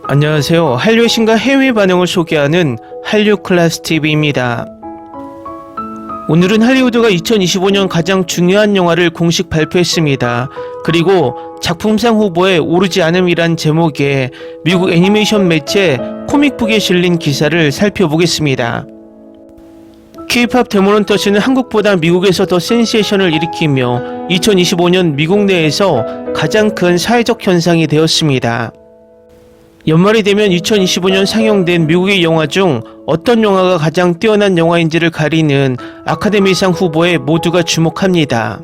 안녕하세요. 한류의 신과 해외 반응을 소개하는 한류클래스TV입니다. 오늘은 할리우드가 2025년 가장 중요한 영화를 공식 발표했습니다. 그리고 작품상 후보에 오르지 않음이란 제목의 미국 애니메이션 매체 코믹북에 실린 기사를 살펴보겠습니다. K-POP 데모넌터스는 한국보다 미국에서 더 센세이션을 일으키며 2025년 미국 내에서 가장 큰 사회적 현상이 되었습니다. 연말이 되면 2025년 상영된 미국의 영화 중 어떤 영화가 가장 뛰어난 영화인지를 가리는 아카데미상 후보에 모두가 주목합니다.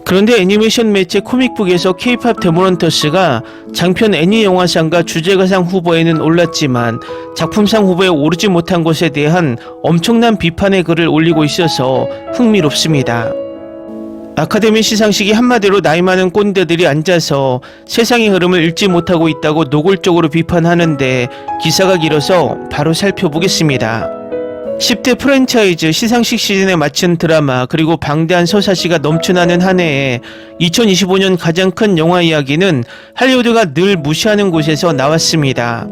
그런데 애니메이션 매체 코믹북에서 K-POP 데모넌터스가 장편 애니 영화상과 주제가상 후보에는 올랐지만 작품상 후보에 오르지 못한 것에 대한 엄청난 비판의 글을 올리고 있어서 흥미롭습니다. 아카데미 시상식이 한마디로 나이 많은 꼰대들이 앉아서 세상의 흐름을 읽지 못하고 있다고 노골적으로 비판하는데 기사가 길어서 바로 살펴보겠습니다. 10대 프랜차이즈 시상식 시즌에 마친 드라마 그리고 방대한 서사시가 넘쳐나는 한 해에 2025년 가장 큰 영화 이야기는 할리우드가 늘 무시하는 곳에서 나왔습니다.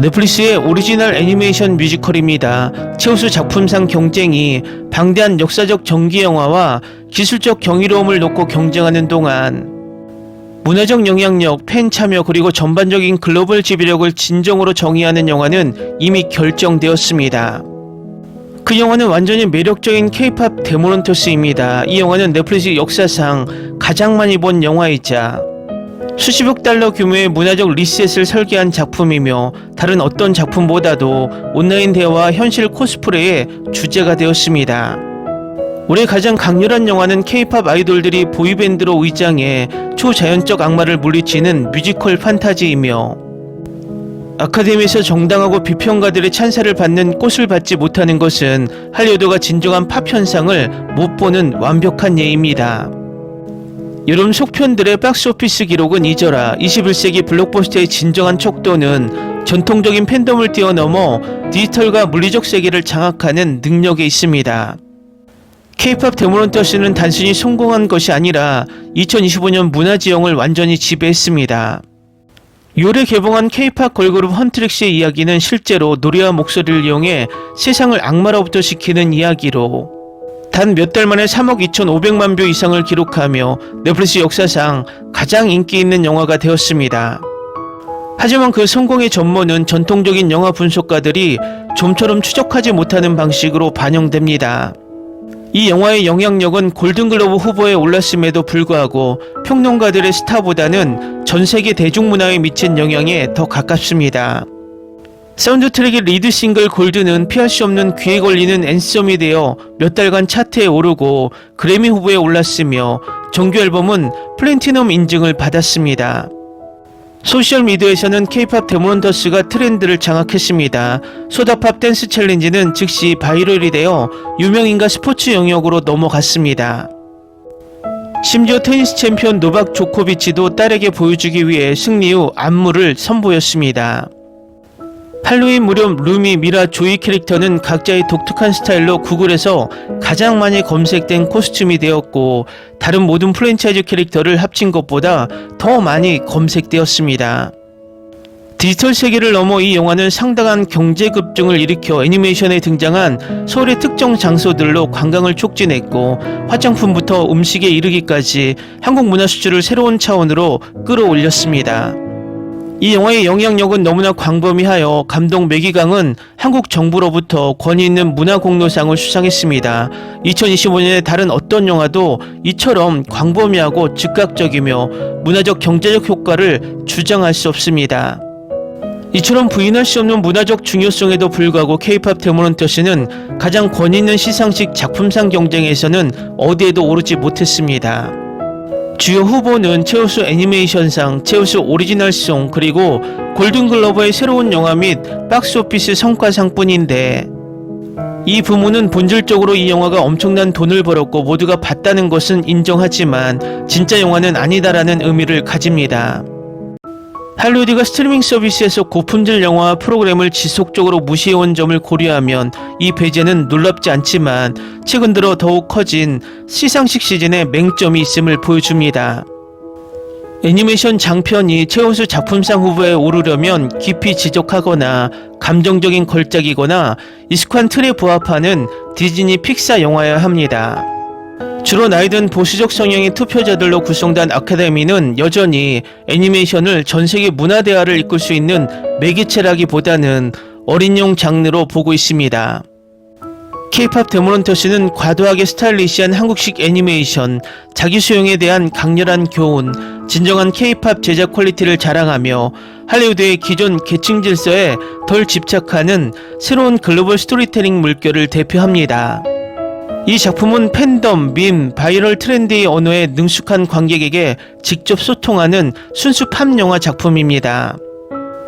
넷플릭스의 오리지널 애니메이션 뮤지컬입니다. 최우수 작품상 경쟁이 방대한 역사적 전기 영화와 기술적 경이로움을 놓고 경쟁하는 동안 문화적 영향력, 팬 참여 그리고 전반적인 글로벌 지배력을 진정으로 정의하는 영화는 이미 결정되었습니다. 그 영화는 완전히 매력적인 K-POP 데모넌터스입니다. 이 영화는 넷플릭스 역사상 가장 많이 본 영화이자 수십억 달러 규모의 문화적 리셋을 설계한 작품이며 다른 어떤 작품보다도 온라인 대화와 현실 코스프레의 주제가 되었습니다. 올해 가장 강렬한 영화는 K-POP 아이돌들이 보이밴드로 의장해 초자연적 악마를 물리치는 뮤지컬 판타지이며 아카데미에서 정당하고 비평가들의 찬사를 받는 꽃을 받지 못하는 것은 할리우드가 진정한 팝 현상을 못 보는 완벽한 예입니다. 여름 속편들의 박스오피스 기록은 잊어라. 21세기 블록버스터의 진정한 촉도는 전통적인 팬덤을 뛰어넘어 디지털과 물리적 세계를 장악하는 능력에 있습니다. K-POP 데모넌터스는 단순히 성공한 것이 아니라 2025년 문화지형을 완전히 지배했습니다. 6월에 개봉한 K-POP 걸그룹 헌트릭스의 이야기는 실제로 노래와 목소리를 이용해 세상을 악마로부터 지키는 이야기로 단 몇 달 만에 3억 2,500만 뷰 이상을 기록하며 넷플릭스 역사상 가장 인기 있는 영화가 되었습니다. 하지만 그 성공의 전모는 전통적인 영화 분석가들이 좀처럼 추적하지 못하는 방식으로 반영됩니다. 이 영화의 영향력은 골든글로브 후보에 올랐음에도 불구하고 평론가들의 스타보다는 전세계 대중문화에 미친 영향에 더 가깝습니다. 사운드 트랙의 리드 싱글 골드는 피할 수 없는 귀에 걸리는 앤썸이 되어 몇 달간 차트에 오르고 그래미 후보에 올랐으며 정규 앨범은 플래티넘 인증을 받았습니다. 소셜미디어에서는 K-POP 데모넌터스가 트렌드를 장악했습니다. 소다팝 댄스 챌린지는 즉시 바이럴이 되어 유명인과 스포츠 영역으로 넘어갔습니다. 심지어 테니스 챔피언 노박 조코비치도 딸에게 보여주기 위해 승리 후 안무를 선보였습니다. 할로윈 무렵 루미, 미라, 조이 캐릭터는 각자의 독특한 스타일로 구글에서 가장 많이 검색된 코스튬이 되었고 다른 모든 프랜차이즈 캐릭터를 합친 것보다 더 많이 검색되었습니다. 디지털 세계를 넘어 이 영화는 상당한 경제 급증을 일으켜 애니메이션에 등장한 서울의 특정 장소들로 관광을 촉진했고 화장품부터 음식에 이르기까지 한국 문화 수출을 새로운 차원으로 끌어올렸습니다. 이 영화의 영향력은 너무나 광범위하여 감독 매기강은 한국 정부로부터 권위 있는 문화공로상을 수상했습니다. 2025년에 다른 어떤 영화도 이처럼 광범위하고 즉각적이며 문화적 경제적 효과를 주장할 수 없습니다. 이처럼 부인할 수 없는 문화적 중요성에도 불구하고 K-POP 데모넌터스는 가장 권위 있는 시상식 작품상 경쟁에서는 어디에도 오르지 못했습니다. 주요 후보는 최우수 애니메이션상, 최우수 오리지널송, 그리고 골든글로버의 새로운 영화 및 박스오피스 성과상뿐인데 이 부문은 본질적으로 이 영화가 엄청난 돈을 벌었고 모두가 봤다는 것은 인정하지만 진짜 영화는 아니다라는 의미를 가집니다. 할리우드가 스트리밍 서비스에서 고품질 영화와 프로그램을 지속적으로 무시해온 점을 고려하면 이 배제는 놀랍지 않지만 최근 들어 더욱 커진 시상식 시즌에 맹점이 있음을 보여줍니다. 애니메이션 장편이 최우수 작품상 후보에 오르려면 깊이 지적하거나 감정적인 걸작이거나 익숙한 틀에 부합하는 디즈니 픽사 영화여야 합니다. 주로 나이든 보수적 성향의 투표자들로 구성된 아카데미는 여전히 애니메이션을 전세계 문화 대화를 이끌 수 있는 매개체라기보다는 어린용 장르로 보고 있습니다. K-POP 데모넌터스는 과도하게 스타일리시한 한국식 애니메이션, 자기 수용에 대한 강렬한 교훈, 진정한 K-POP 제작 퀄리티를 자랑하며 할리우드의 기존 계층 질서에 덜 집착하는 새로운 글로벌 스토리텔링 물결을 대표합니다. 이 작품은 팬덤, 밈, 바이럴 트렌드의 언어에 능숙한 관객에게 직접 소통하는 순수 팝 영화 작품입니다.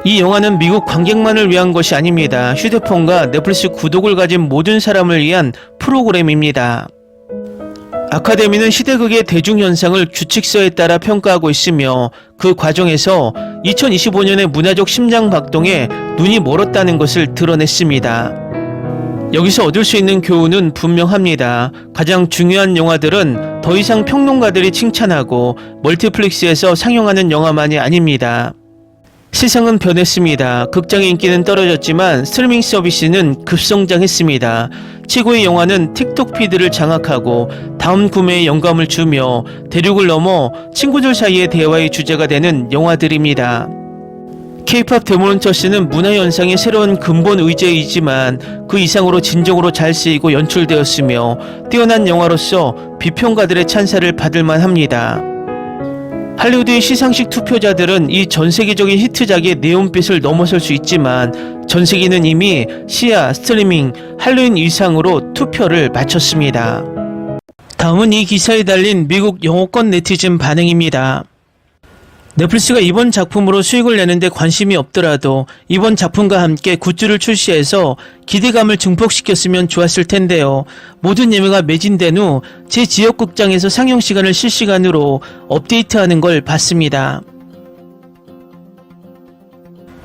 이 영화는 미국 관객만을 위한 것이 아닙니다. 휴대폰과 넷플릭스 구독을 가진 모든 사람을 위한 프로그램입니다. 아카데미는 시대극의 대중현상을 규칙서에 따라 평가하고 있으며 그 과정에서 2025년의 문화적 심장박동에 눈이 멀었다는 것을 드러냈습니다. 여기서 얻을 수 있는 교훈은 분명합니다. 가장 중요한 영화들은 더 이상 평론가들이 칭찬하고 멀티플렉스에서 상영하는 영화만이 아닙니다. 세상은 변했습니다. 극장의 인기는 떨어졌지만 스트리밍 서비스는 급성장했습니다. 최고의 영화는 틱톡 피드를 장악하고 다음 구매에 영감을 주며 대륙을 넘어 친구들 사이의 대화의 주제가 되는 영화들입니다. K-POP 데모넌터스는 문화현상의 새로운 근본 의제이지만 그 이상으로 진정으로 잘 쓰이고 연출되었으며 뛰어난 영화로서 비평가들의 찬사를 받을만 합니다. 할리우드의 시상식 투표자들은 이 전세계적인 히트작의 네온빛을 넘어설 수 있지만 전세계는 이미 시야, 스트리밍, 할로윈 이상으로 투표를 마쳤습니다. 다음은 이 기사에 달린 미국 영어권 네티즌 반응입니다. 넷플릭스가 이번 작품으로 수익을 내는데 관심이 없더라도 이번 작품과 함께 굿즈를 출시해서 기대감을 증폭시켰으면 좋았을 텐데요. 모든 예매가 매진된 후 제 지역 극장에서 상영 시간을 실시간으로 업데이트하는 걸 봤습니다.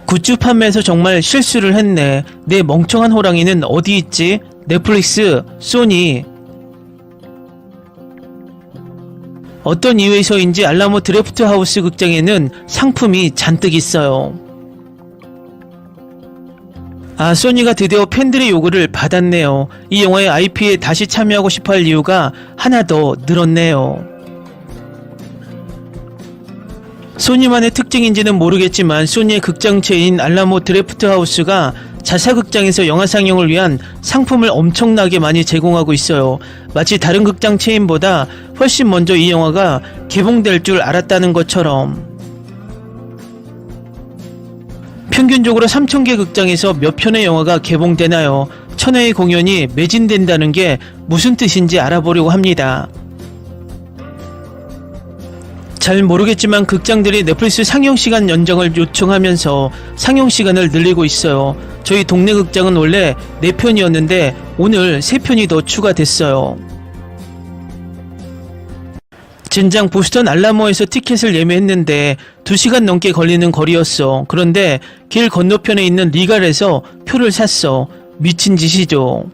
굿즈 판매에서 정말 실수를 했네. 내 멍청한 호랑이는 어디 있지? 넷플릭스, 소니. 어떤 이유에서인지 알라모 드래프트 하우스 극장에는 상품이 잔뜩 있어요. 소니가 드디어 팬들의 요구를 받았네요. 이 영화의 IP에 다시 참여하고 싶어할 이유가 하나 더 늘었네요. 소니만의 특징인지는 모르겠지만 소니의 극장체인 알라모 드래프트 하우스가 자사극장에서 영화 상영을 위한 상품을 엄청나게 많이 제공하고 있어요. 마치 다른 극장 체인보다 훨씬 먼저 이 영화가 개봉될 줄 알았다는 것처럼. 평균적으로 3,000개 극장에서 몇 편의 영화가 개봉되나요? 1,000회의 공연이 매진된다는 게 무슨 뜻인지 알아보려고 합니다. 잘 모르겠지만 극장들이 넷플릭스 상영시간 연장을 요청하면서 상영시간을 늘리고 있어요. 저희 동네 극장은 원래 4편이었는데 오늘 3편이 더 추가됐어요. 젠장 보스턴 알라모에서 티켓을 예매했는데 2시간 넘게 걸리는 거리였어. 그런데 길 건너편에 있는 리갈에서 표를 샀어. 미친 짓이죠.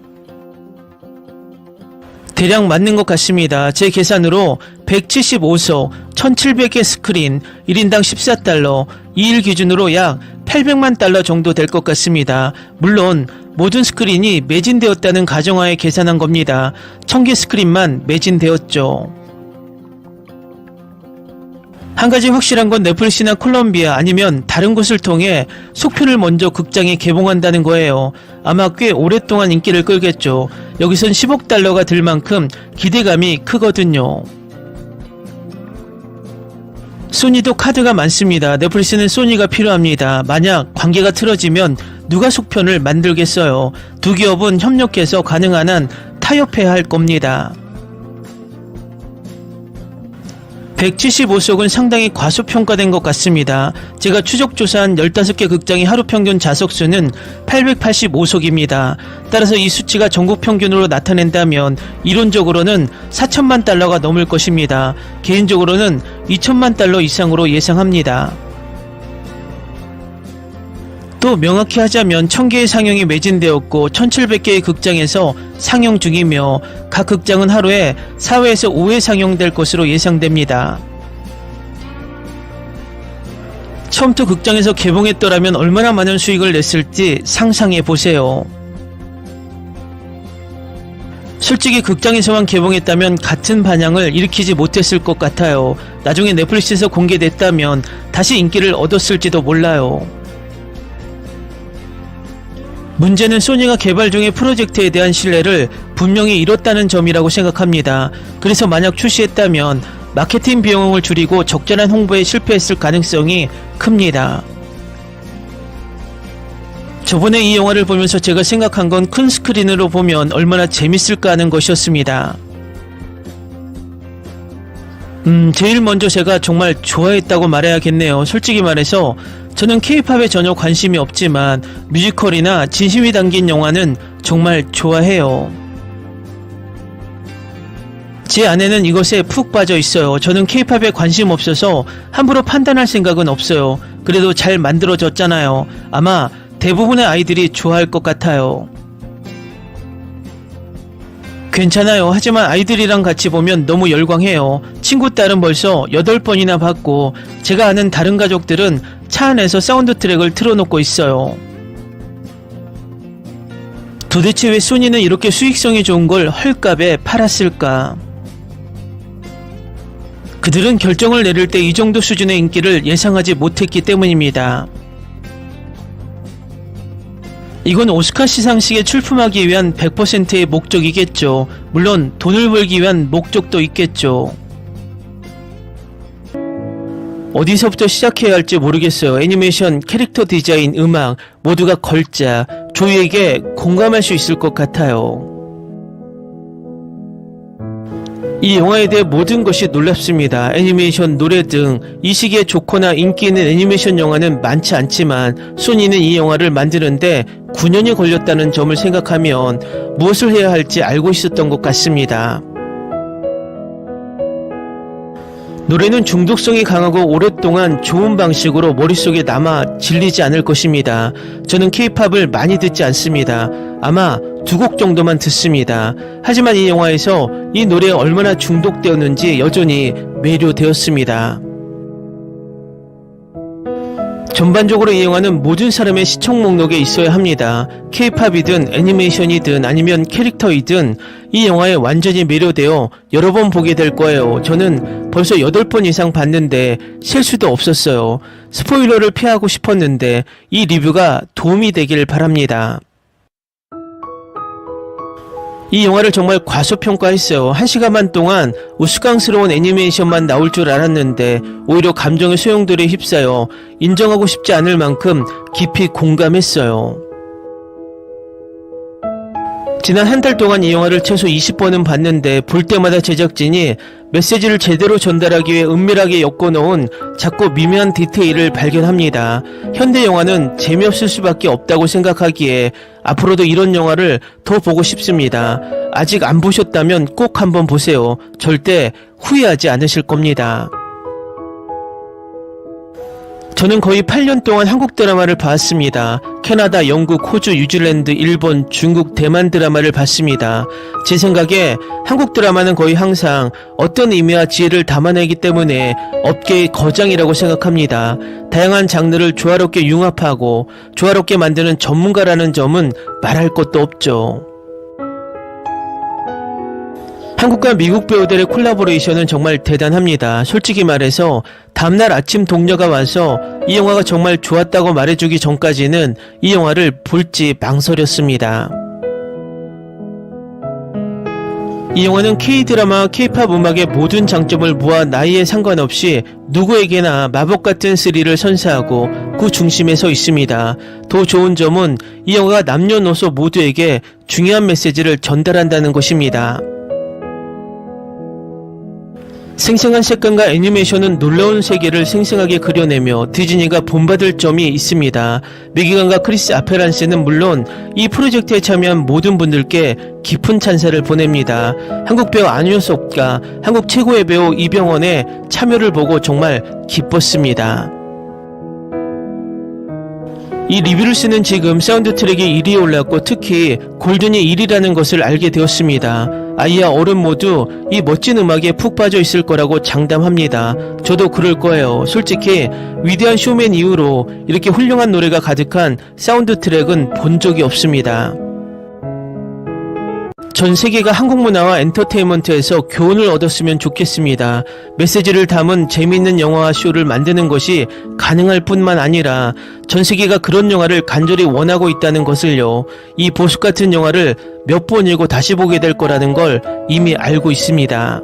대략 맞는 것 같습니다. 제 계산으로 175석, 1700개 스크린, 1인당 14달러, 2일 기준으로 약 800만 달러 정도 될 것 같습니다. 물론 모든 스크린이 매진되었다는 가정하에 계산한 겁니다. 1000개 스크린만 매진되었죠. 한 가지 확실한 건 넷플릭스나 콜롬비아 아니면 다른 곳을 통해 속편을 먼저 극장에 개봉한다는 거예요. 아마 꽤 오랫동안 인기를 끌겠죠. 여기선 10억 달러가 들 만큼 기대감이 크거든요. 소니도 카드가 많습니다. 넷플릭스는 소니가 필요합니다. 만약 관계가 틀어지면 누가 속편을 만들겠어요. 두 기업은 협력해서 가능한 한 타협해야 할 겁니다. 175석은 상당히 과소평가된 것 같습니다. 제가 추적조사한 15개 극장의 하루 평균 좌석수는 885석입니다. 따라서 이 수치가 전국 평균으로 나타낸다면 이론적으로는 4천만 달러가 넘을 것입니다. 개인적으로는 2천만 달러 이상으로 예상합니다. 또 명확히 하자면 1000개의 상영이 매진되었고 1700개의 극장에서 상영 중이며 각 극장은 하루에 4회에서 5회 상영될 것으로 예상됩니다. 처음부터 극장에서 개봉했더라면 얼마나 많은 수익을 냈을지 상상해 보세요. 솔직히 극장에서만 개봉했다면 같은 반향을 일으키지 못했을 것 같아요. 나중에 넷플릭스에서 공개됐다면 다시 인기를 얻었을지도 몰라요. 문제는 소니가 개발 중의 프로젝트에 대한 신뢰를 분명히 잃었다는 점이라고 생각합니다. 그래서 만약 출시했다면 마케팅 비용을 줄이고 적절한 홍보에 실패했을 가능성이 큽니다. 저번에 이 영화를 보면서 제가 생각한 건 큰 스크린으로 보면 얼마나 재밌을까 하는 것이었습니다. 제일 먼저 제가 정말 좋아했다고 말해야겠네요. 솔직히 말해서 저는 K-팝에 전혀 관심이 없지만 뮤지컬이나 진심이 담긴 영화는 정말 좋아해요. 제 아내는 이것에 푹 빠져 있어요. 저는 K-팝에 관심 없어서 함부로 판단할 생각은 없어요. 그래도 잘 만들어졌잖아요. 아마 대부분의 아이들이 좋아할 것 같아요. 괜찮아요. 하지만 아이들이랑 같이 보면 너무 열광해요. 친구 딸은 벌써 8번이나 봤고 제가 아는 다른 가족들은 차 안에서 사운드 트랙을 틀어놓고 있어요. 도대체 왜 소니는 이렇게 수익성이 좋은 걸 헐값에 팔았을까? 그들은 결정을 내릴 때 이 정도 수준의 인기를 예상하지 못했기 때문입니다. 이건 오스카 시상식에 출품하기 위한 100%의 목적이겠죠. 물론 돈을 벌기 위한 목적도 있겠죠. 어디서부터 시작해야 할지 모르겠어요. 애니메이션, 캐릭터 디자인, 음악 모두가 걸작, 조이에게 공감할 수 있을 것 같아요. 이 영화에 대해 모든 것이 놀랍습니다. 애니메이션, 노래 등 이 시기에 좋거나 인기 있는 애니메이션 영화는 많지 않지만 소니는 이 영화를 만드는데 9년이 걸렸다는 점을 생각하면 무엇을 해야 할지 알고 있었던 것 같습니다. 노래는 중독성이 강하고 오랫동안 좋은 방식으로 머릿속에 남아 질리지 않을 것입니다. 저는 K-팝을 많이 듣지 않습니다. 아마 2곡 정도만 듣습니다. 하지만 이 영화에서 이 노래에 얼마나 중독되었는지 여전히 매료되었습니다. 전반적으로 이 영화는 모든 사람의 시청 목록에 있어야 합니다. K-팝이든 애니메이션이든 아니면 캐릭터이든 이 영화에 완전히 매료되어 여러 번 보게 될 거예요. 저는 벌써 8번 이상 봤는데 셀 수도 없었어요. 스포일러를 피하고 싶었는데 이 리뷰가 도움이 되길 바랍니다. 이 영화를 정말 과소평가했어요. 1시간 동안 우스꽝스러운 애니메이션만 나올 줄 알았는데 오히려 감정의 소용돌이에 휩싸여 인정하고 싶지 않을 만큼 깊이 공감했어요. 지난 한 달 동안 이 영화를 최소 20번은 봤는데 볼 때마다 제작진이 메시지를 제대로 전달하기 위해 은밀하게 엮어놓은 작고 미묘한 디테일을 발견합니다. 현대 영화는 재미없을 수밖에 없다고 생각하기에 앞으로도 이런 영화를 더 보고 싶습니다. 아직 안 보셨다면 꼭 한번 보세요. 절대 후회하지 않으실 겁니다. 저는 거의 8년 동안 한국 드라마를 봤습니다. 캐나다, 영국, 호주, 뉴질랜드, 일본, 중국, 대만 드라마를 봤습니다. 제 생각에 한국 드라마는 거의 항상 어떤 의미와 지혜를 담아내기 때문에 업계의 거장이라고 생각합니다. 다양한 장르를 조화롭게 융합하고 조화롭게 만드는 전문가라는 점은 말할 것도 없죠. 한국과 미국 배우들의 콜라보레이션은 정말 대단합니다. 솔직히 말해서 다음날 아침 동료가 와서 이 영화가 정말 좋았다고 말해주기 전까지는 이 영화를 볼지 망설였습니다. 이 영화는 K-드라마와 K-팝 음악의 모든 장점을 모아 나이에 상관없이 누구에게나 마법 같은 스릴을 선사하고 그 중심에 서 있습니다. 더 좋은 점은 이 영화가 남녀노소 모두에게 중요한 메시지를 전달한다는 것입니다. 생생한 색감과 애니메이션은 놀라운 세계를 생생하게 그려내며 디즈니가 본받을 점이 있습니다. 미기관과 크리스 아페란스는 물론 이 프로젝트에 참여한 모든 분들께 깊은 찬사를 보냅니다. 한국 배우 안효석과 한국 최고의 배우 이병헌의 참여를 보고 정말 기뻤습니다. 이 리뷰를 쓰는 지금 사운드 트랙이 1위에 올랐고 특히 골든이 1위라는 것을 알게 되었습니다. 아이와 어른 모두 이 멋진 음악에 푹 빠져 있을 거라고 장담합니다. 저도 그럴 거예요. 솔직히 위대한 쇼맨 이후로 이렇게 훌륭한 노래가 가득한 사운드 트랙은 본 적이 없습니다. 전 세계가 한국 문화와 엔터테인먼트에서 교훈을 얻었으면 좋겠습니다. 메시지를 담은 재미있는 영화와 쇼를 만드는 것이 가능할 뿐만 아니라 전 세계가 그런 영화를 간절히 원하고 있다는 것을요. 이 보석 같은 영화를 몇 번이고 다시 보게 될 거라는 걸 이미 알고 있습니다.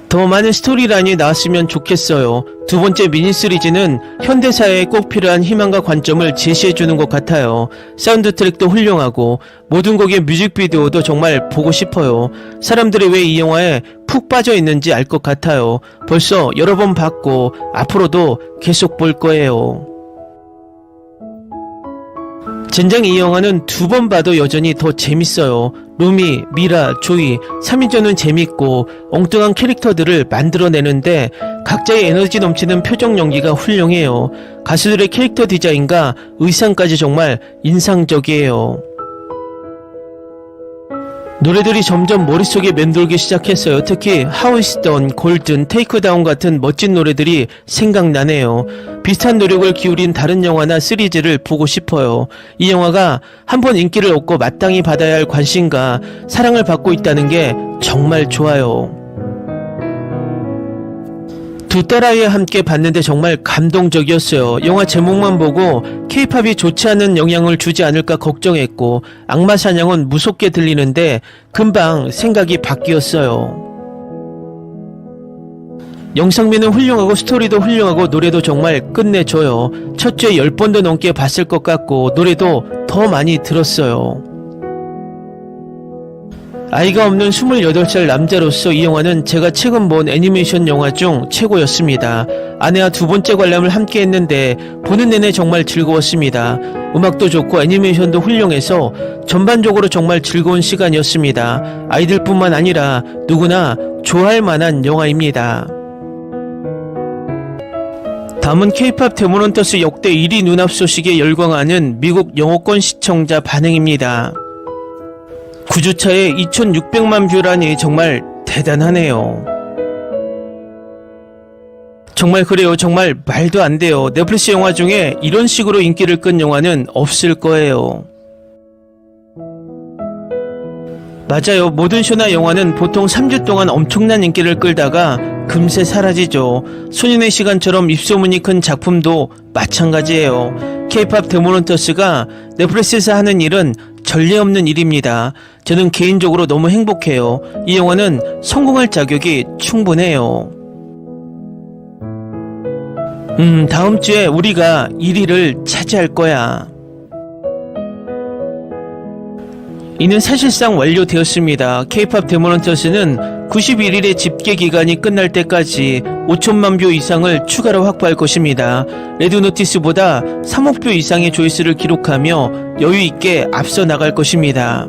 더 많은 스토리라인이 나왔으면 좋겠어요. 두 번째 미니 시리즈는 현대사회에 꼭 필요한 희망과 관점을 제시해주는 것 같아요. 사운드 트랙도 훌륭하고 모든 곡의 뮤직비디오도 정말 보고 싶어요. 사람들이 왜 이 영화에 푹 빠져 있는지 알 것 같아요. 벌써 여러 번 봤고 앞으로도 계속 볼 거예요. 젠장 이 영화는 두 번 봐도 여전히 더 재밌어요. 루미, 미라, 조이, 3인조는 재밌고 엉뚱한 캐릭터들을 만들어내는데 각자의 에너지 넘치는 표정 연기가 훌륭해요. 가수들의 캐릭터 디자인과 의상까지 정말 인상적이에요. 노래들이 점점 머릿속에 맴돌기 시작했어요. 특히 How It's Done, Golden, Take Down 같은 멋진 노래들이 생각나네요. 비슷한 노력을 기울인 다른 영화나 시리즈를 보고 싶어요. 이 영화가 한번 인기를 얻고 마땅히 받아야 할 관심과 사랑을 받고 있다는 게 정말 좋아요. 두 딸아이와 함께 봤는데 정말 감동적이었어요. 영화 제목만 보고 K-팝이 좋지 않은 영향을 주지 않을까 걱정했고 악마 사냥은 무섭게 들리는데 금방 생각이 바뀌었어요. 영상미는 훌륭하고 스토리도 훌륭하고 노래도 정말 끝내줘요. 첫 주에 10번도 넘게 봤을 것 같고 노래도 더 많이 들었어요. 아이가 없는 28살 남자로서 이 영화는 제가 최근 본 애니메이션 영화 중 최고였습니다. 아내와 두 번째 관람을 함께 했는데 보는 내내 정말 즐거웠습니다. 음악도 좋고 애니메이션도 훌륭해서 전반적으로 정말 즐거운 시간이었습니다. 아이들뿐만 아니라 누구나 좋아할 만한 영화입니다. 다음은 K-팝 데모넌터스 역대 1위 눈앞 소식에 열광하는 미국 영어권 시청자 반응입니다. 9주차에 2600만 뷰라니 정말 대단하네요. 정말 그래요. 정말 말도 안 돼요. 넷플릭스 영화 중에 이런 식으로 인기를 끈 영화는 없을 거예요. 맞아요. 모든 쇼나 영화는 보통 3주 동안 엄청난 인기를 끌다가 금세 사라지죠. 소년의 시간처럼 입소문이 큰 작품도 마찬가지예요. K-팝 데모넌터스가 넷플릭스에서 하는 일은 전례 없는 일입니다. 저는 개인적으로 너무 행복해요. 이 영화는 성공할 자격이 충분해요. 다음 주에 우리가 1위를 차지할 거야. 이는 사실상 완료되었습니다. K-팝 데모넌터스는 91일의 집계 기간이 끝날 때까지 5천만 뷰 이상을 추가로 확보할 것입니다. 레드 노티스보다 3억 뷰 이상의 조회수를 기록하며 여유 있게 앞서 나갈 것입니다.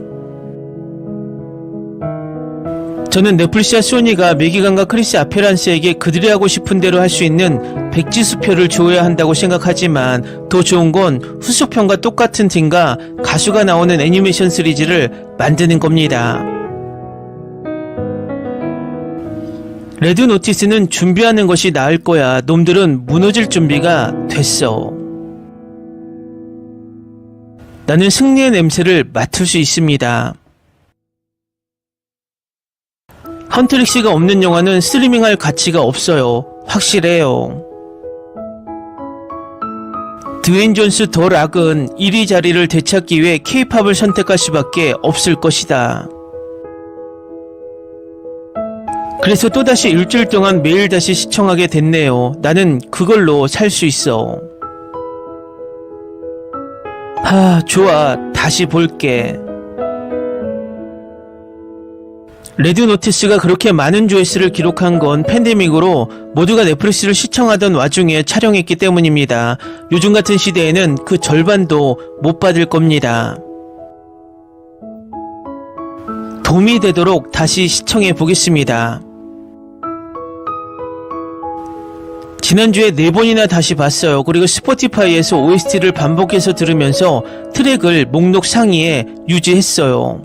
저는 넷플릭스와 소니가 매기관과 크리스 아페란스에게 그들이 하고 싶은 대로 할 수 있는 백지수표를 줘야 한다고 생각하지만 더 좋은 건 후속편과 똑같은 팀과 가수가 나오는 애니메이션 시리즈를 만드는 겁니다. 레드 노티스는 준비하는 것이 나을 거야. 놈들은 무너질 준비가 됐어. 나는 승리의 냄새를 맡을 수 있습니다. 헌트릭스가 없는 영화는 스트리밍할 가치가 없어요. 확실해요. 드웨인 존스 더 락은 1위 자리를 되찾기 위해 K-팝을 선택할 수밖에 없을 것이다. 그래서 또다시 일주일 동안 매일 다시 시청하게 됐네요. 나는 그걸로 살 수 있어. 좋아. 다시 볼게. 레드 노티스가 그렇게 많은 조회수를 기록한 건 팬데믹으로 모두가 넷플릭스를 시청하던 와중에 촬영했기 때문입니다. 요즘 같은 시대에는 그 절반도 못 받을 겁니다. 도움이 되도록 다시 시청해 보겠습니다. 지난주에 4번이나 다시 봤어요. 그리고 스포티파이에서 OST를 반복해서 들으면서 트랙을 목록 상위에 유지했어요.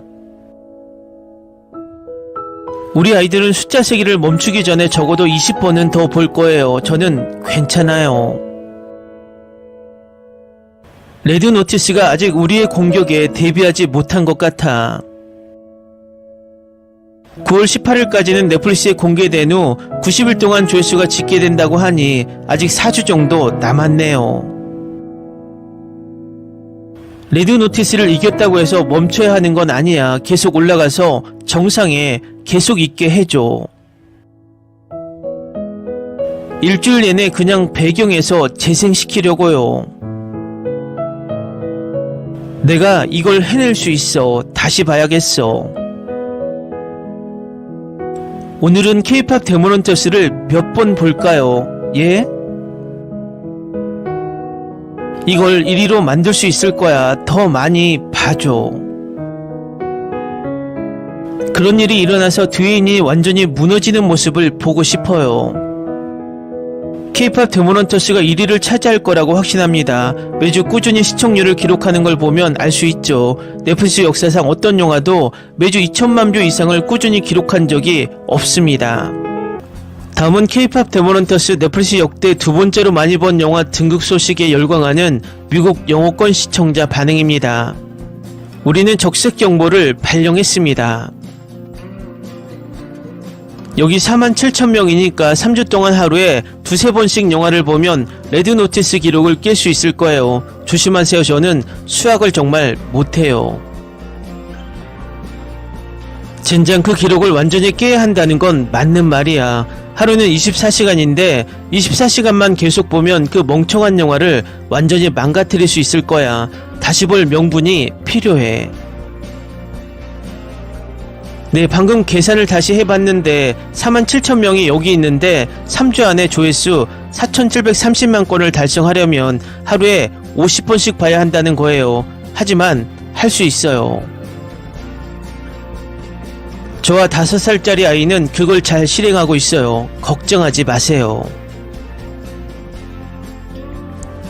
우리 아이들은 숫자 세기를 멈추기 전에 적어도 20번은 더 볼 거예요. 저는 괜찮아요. 레드 노티스가 아직 우리의 공격에 대비하지 못한 것 같아. 9월 18일까지는 넷플릭스에 공개된 후 90일 동안 조회수가 집계된다고 하니 아직 4주 정도 남았네요. 레드 노티스를 이겼다고 해서 멈춰야 하는 건 아니야. 계속 올라가서 정상에 계속 있게 해줘. 일주일 내내 그냥 배경에서 재생시키려고요. 내가 이걸 해낼 수 있어. 다시 봐야겠어. 오늘은 K-POP 데모넌터스를 몇 번 볼까요? 예? 이걸 1위로 만들 수 있을 거야. 더 많이 봐줘. 그런 일이 일어나서 뒤인이 완전히 무너지는 모습을 보고 싶어요. K-POP 데모넌터스가 1위를 차지할 거라고 확신합니다. 매주 꾸준히 시청률을 기록하는 걸 보면 알 수 있죠. 넷플릭스 역사상 어떤 영화도 매주 2천만 뷰 이상을 꾸준히 기록한 적이 없습니다. 다음은 K-POP 데모넌터스 넷플릭스 역대 두 번째로 많이 본 영화 등극 소식에 열광하는 미국 영어권 시청자 반응입니다. 우리는 적색 경보를 발령했습니다. 여기 47,000명이니까 3주 동안 하루에 두세 번씩 영화를 보면 레드 노티스 기록을 깰 수 있을 거예요. 조심하세요. 저는 수학을 정말 못해요. 젠장 그 기록을 완전히 깨야 한다는 건 맞는 말이야. 하루는 24시간인데 24시간만 계속 보면 그 멍청한 영화를 완전히 망가뜨릴 수 있을 거야. 다시 볼 명분이 필요해. 네, 방금 계산을 다시 해봤는데 47,000명이 여기 있는데 3주 안에 조회수 4,730만 건을 달성하려면 하루에 50번씩 봐야 한다는 거예요. 하지만 할 수 있어요. 저와 5살짜리 아이는 그걸 잘 실행하고 있어요. 걱정하지 마세요.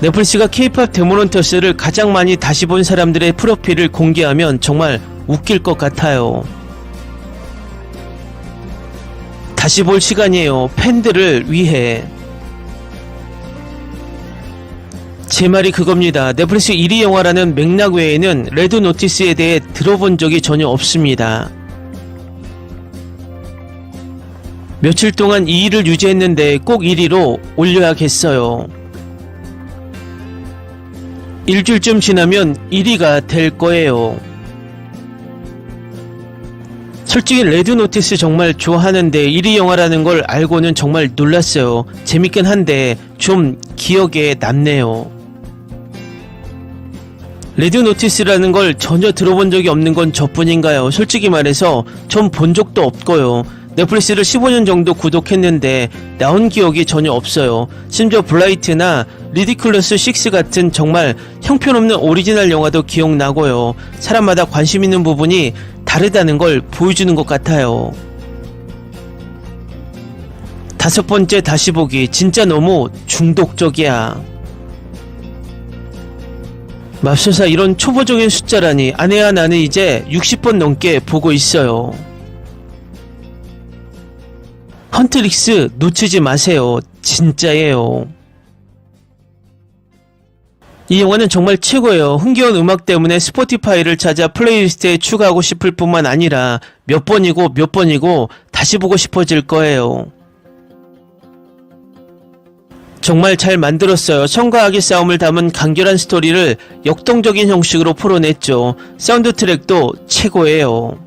넷플릭스가 K-POP 데모넌터스를 가장 많이 다시 본 사람들의 프로필을 공개하면 정말 웃길 것 같아요. 다시 볼 시간이에요. 팬들을 위해. 제 말이 그겁니다. 넷플릭스 1위 영화라는 맥락 외에는 레드 노티스에 대해 들어본 적이 전혀 없습니다. 며칠 동안 2위를 유지했는데 꼭 1위로 올려야겠어요. 일주일쯤 지나면 1위가 될 거예요. 솔직히 레드 노티스 정말 좋아하는데 1위 영화라는 걸 알고는 정말 놀랐어요. 재밌긴 한데 좀 기억에 남네요. 레드 노티스라는 걸 전혀 들어본 적이 없는 건 저뿐인가요? 솔직히 말해서 전 본 적도 없고요. 넷플릭스를 15년 정도 구독했는데 나온 기억이 전혀 없어요. 심지어 블라이트나 리디클러스 6 같은 정말 형편없는 오리지널 영화도 기억나고요. 사람마다 관심 있는 부분이 다르다는 걸 보여주는 것 같아요. 5번째 다시 보기 진짜 너무 중독적이야. 맙소사 이런 초보적인 숫자라니. 아내와 나는 이제 60번 넘게 보고 있어요. 헌트릭스 놓치지 마세요. 진짜예요. 이 영화는 정말 최고예요. 흥겨운 음악 때문에 스포티파이를 찾아 플레이리스트에 추가하고 싶을 뿐만 아니라 몇 번이고 다시 보고 싶어질 거예요. 정말 잘 만들었어요. 성과 악의 싸움을 담은 간결한 스토리를 역동적인 형식으로 풀어냈죠. 사운드 트랙도 최고예요.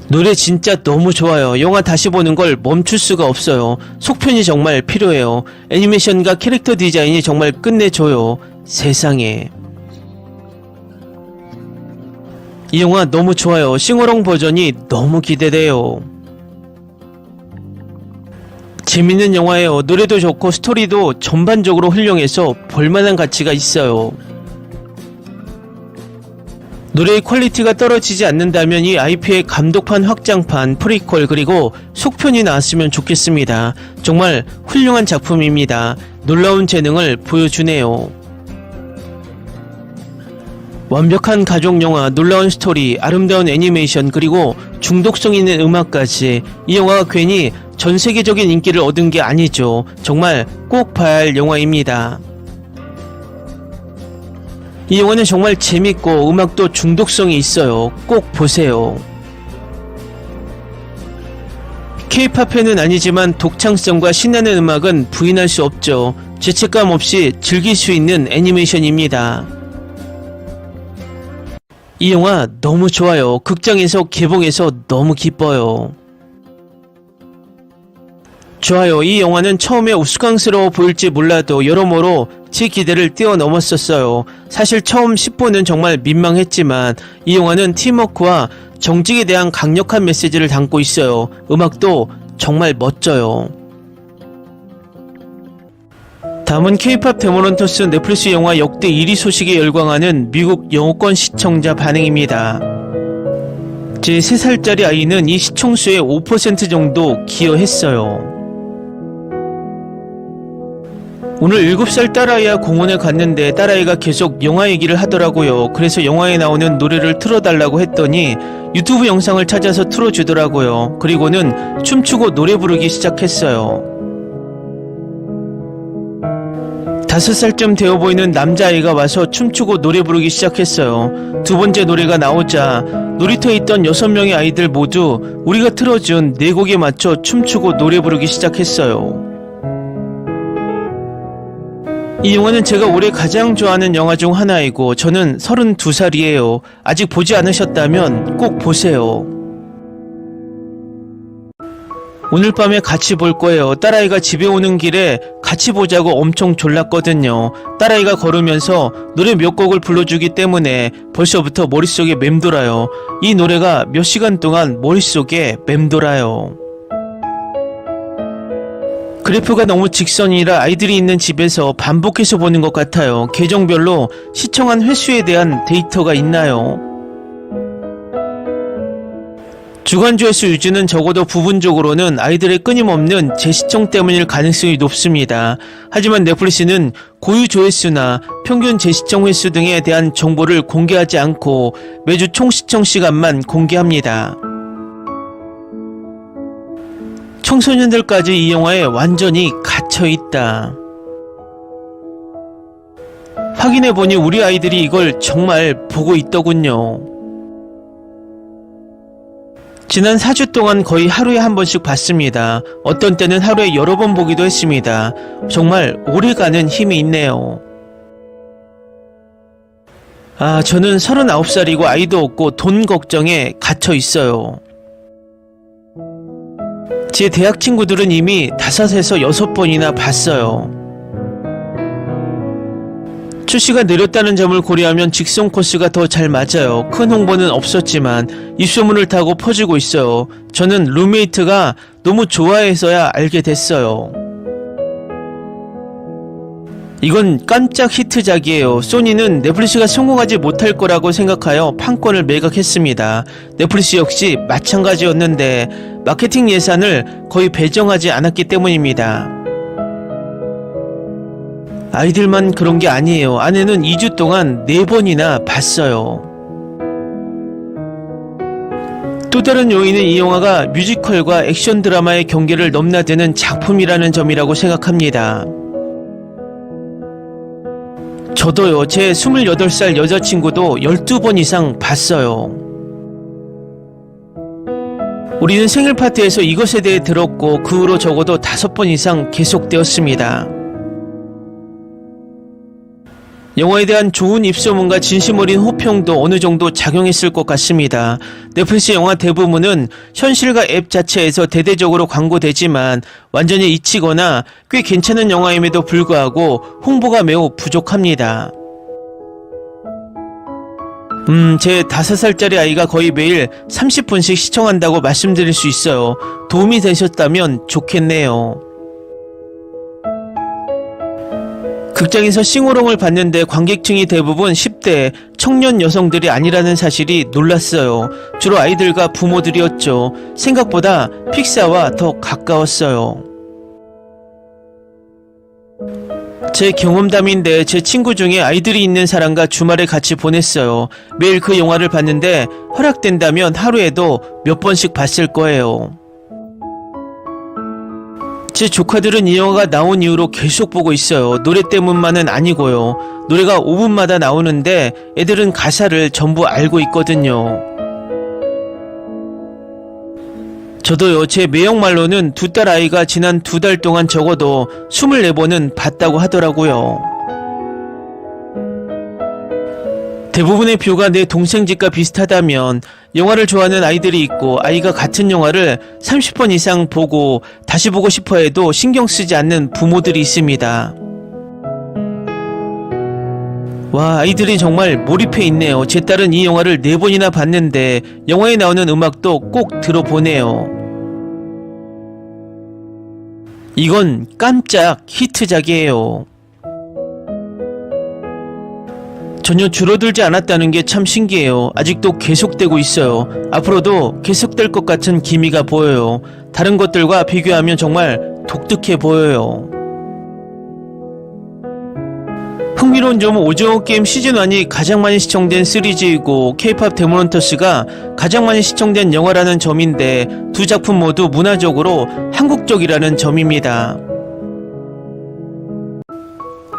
노래 진짜 너무 좋아요. 영화 다시 보는 걸 멈출 수가 없어요. 속편이 정말 필요해요. 애니메이션과 캐릭터 디자인이 정말 끝내줘요. 세상에. 이 영화 너무 좋아요. 싱어롱 버전이 너무 기대돼요. 재밌는 영화예요. 노래도 좋고 스토리도 전반적으로 훌륭해서 볼만한 가치가 있어요. 노래의 퀄리티가 떨어지지 않는다면 이 IP의 감독판 확장판, 프리퀄 그리고 속편이 나왔으면 좋겠습니다. 정말 훌륭한 작품입니다. 놀라운 재능을 보여주네요. 완벽한 가족영화, 놀라운 스토리, 아름다운 애니메이션 그리고 중독성 있는 음악까지. 이 영화가 괜히 전 세계적인 인기를 얻은 게 아니죠. 정말 꼭 봐야 할 영화입니다. 이 영화는 정말 재밌고 음악도 중독성이 있어요. 꼭 보세요. K-pop 팬은 아니지만 독창성과 신나는 음악은 부인할 수 없죠. 죄책감 없이 즐길 수 있는 애니메이션입니다. 이 영화 너무 좋아요. 극장에서 개봉해서 너무 기뻐요. 좋아요. 이 영화는 처음에 우스꽝스러워 보일지 몰라도 여러모로 제 기대를 뛰어넘었었어요. 사실 처음 10부는 정말 민망했지만 이 영화는 팀워크와 정직에 대한 강력한 메시지를 담고 있어요. 음악도 정말 멋져요. 다음은 K-pop 데모넌터스 넷플릭스 영화 역대 1위 소식에 열광하는 미국 영어권 시청자 반응입니다. 제 3살짜리 아이는 이 시청수의 5% 정도 기여했어요. 오늘 7살 딸아이와 공원에 갔는데 딸아이가 계속 영화 얘기를 하더라고요. 그래서 영화에 나오는 노래를 틀어달라고 했더니 유튜브 영상을 찾아서 틀어주더라고요. 그리고는 춤추고 노래 부르기 시작했어요. 5살쯤 되어 보이는 남자아이가 와서 춤추고 노래 부르기 시작했어요. 두 번째 노래가 나오자 놀이터에 있던 6명의 아이들 모두 우리가 틀어준 4곡에 맞춰 춤추고 노래 부르기 시작했어요. 이 영화는 제가 올해 가장 좋아하는 영화 중 하나이고 저는 32살이에요. 아직 보지 않으셨다면 꼭 보세요. 오늘 밤에 같이 볼 거예요. 딸아이가 집에 오는 길에 같이 보자고 엄청 졸랐거든요. 딸아이가 걸으면서 노래 몇 곡을 불러주기 때문에 벌써부터 머릿속에 맴돌아요. 이 노래가 몇 시간 동안 머릿속에 맴돌아요. 그래프가 너무 직선이라 아이들이 있는 집에서 반복해서 보는 것 같아요. 계정별로 시청한 횟수에 대한 데이터가 있나요? 주간 조회수 유지는 적어도 부분적으로는 아이들의 끊임없는 재시청 때문일 가능성이 높습니다. 하지만 넷플릭스는 고유 조회수나 평균 재시청 횟수 등에 대한 정보를 공개하지 않고 매주 총 시청 시간만 공개합니다. 청소년들까지 이 영화에 완전히 갇혀있다. 확인해보니 우리 아이들이 이걸 정말 보고 있더군요. 지난 4주 동안 거의 하루에 한 번씩 봤습니다. 어떤 때는 하루에 여러 번 보기도 했습니다. 정말 오래가는 힘이 있네요. 저는 39살이고 아이도 없고 돈 걱정에 갇혀 있어요. 제 대학 친구들은 이미 5에서 6번이나 봤어요. 출시가 느렸다는 점을 고려하면 직송 코스가 더 잘 맞아요. 큰 홍보는 없었지만 입소문을 타고 퍼지고 있어요. 저는 룸메이트가 너무 좋아해서야 알게 됐어요. 이건 깜짝 히트작이에요. 소니는 넷플릭스가 성공하지 못할 거라고 생각하여 판권을 매각했습니다. 넷플릭스 역시 마찬가지였는데 마케팅 예산을 거의 배정하지 않았기 때문입니다. 아이들만 그런 게 아니에요. 아내는 2주 동안 4번이나 봤어요. 또 다른 요인은 이 영화가 뮤지컬과 액션 드라마의 경계를 넘나드는 작품이라는 점이라고 생각합니다. 저도요. 제 28살 여자친구도 12번 이상 봤어요. 우리는 생일 파티에서 이것에 대해 들었고 그 후로 적어도 5번 이상 계속되었습니다. 영화에 대한 좋은 입소문과 진심 어린 호평도 어느 정도 작용했을 것 같습니다. 넷플릭스 영화 대부분은 현실과 앱 자체에서 대대적으로 광고되지만 완전히 잊히거나 꽤 괜찮은 영화임에도 불구하고 홍보가 매우 부족합니다. 제 5살짜리 아이가 거의 매일 30분씩 시청한다고 말씀드릴 수 있어요. 도움이 되셨다면 좋겠네요. 극장에서 싱오롱을 봤는데 관객층이 대부분 10대 청년 여성들이 아니라는 사실이 놀랐어요. 주로 아이들과 부모들이었죠. 생각보다 픽사와 더 가까웠어요. 제 경험담인데 제 친구 중에 아이들이 있는 사람과 주말에 같이 보냈어요. 매일 그 영화를 봤는데 허락된다면 하루에도 몇 번씩 봤을 거예요. 제 조카들은 이 영화가 나온 이후로 계속 보고 있어요. 노래 때문만은 아니고요. 노래가 5분마다 나오는데 애들은 가사를 전부 알고 있거든요. 저도요, 제 매형말로는 두 딸 아이가 지난 2달 동안 적어도 24번은 봤다고 하더라고요. 대부분의 뷰가 내 동생 집과 비슷하다면 영화를 좋아하는 아이들이 있고 아이가 같은 영화를 30번 이상 보고 다시 보고 싶어 해도 신경 쓰지 않는 부모들이 있습니다. 와, 아이들이 정말 몰입해 있네요. 제 딸은 이 영화를 4번이나 봤는데 영화에 나오는 음악도 꼭 들어보네요. 이건 깜짝 히트작이에요. 전혀 줄어들지 않았다는 게 참 신기해요. 아직도 계속되고 있어요. 앞으로도 계속될 것 같은 기미가 보여요. 다른 것들과 비교하면 정말 독특해 보여요. 흥미로운 점은 오징어 게임 시즌1이 가장 많이 시청된 시리즈이고 K-POP 데몬헌터스가 가장 많이 시청된 영화라는 점인데 두 작품 모두 문화적으로 한국적이라는 점입니다.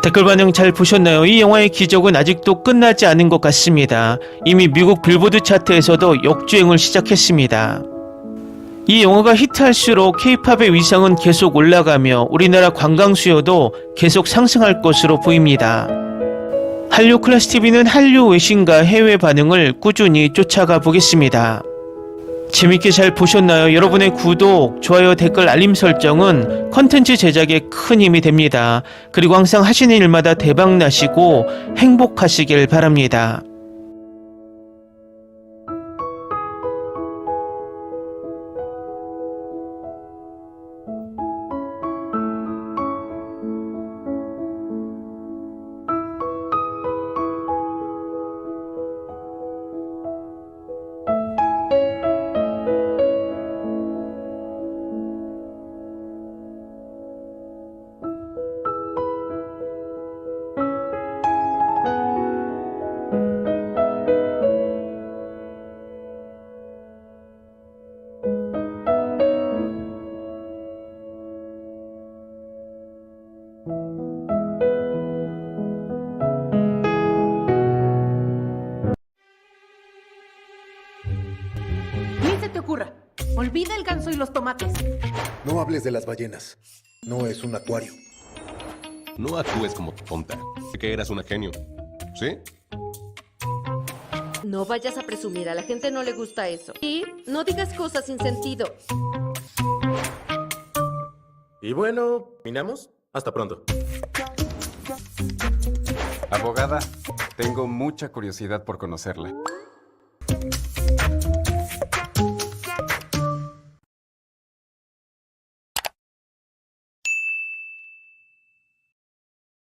댓글 반응 잘 보셨나요? 이 영화의 기적은 아직도 끝나지 않은 것 같습니다. 이미 미국 빌보드 차트에서도 역주행을 시작했습니다. 이 영화가 히트할수록 K-POP의 위상은 계속 올라가며 우리나라 관광 수요도 계속 상승할 것으로 보입니다. 한류 클래스 TV는 한류 외신과 해외 반응을 꾸준히 쫓아가 보겠습니다. 재밌게 잘 보셨나요? 여러분의 구독, 좋아요, 댓글, 알림 설정은 컨텐츠 제작에 큰 힘이 됩니다. 그리고 항상 하시는 일마다 대박 나시고 행복하시길 바랍니다. Ni se te ocurra. Olvida el ganso y los tomates. No hables de las ballenas. No es un acuario. No actúes como tonta. Sé que eras una genio. ¿Sí? No vayas a presumir, a la gente no le gusta eso. Y no digas cosas sin sentido. Y bueno, ¿minamos? Hasta pronto. Abogada, tengo mucha curiosidad por conocerla.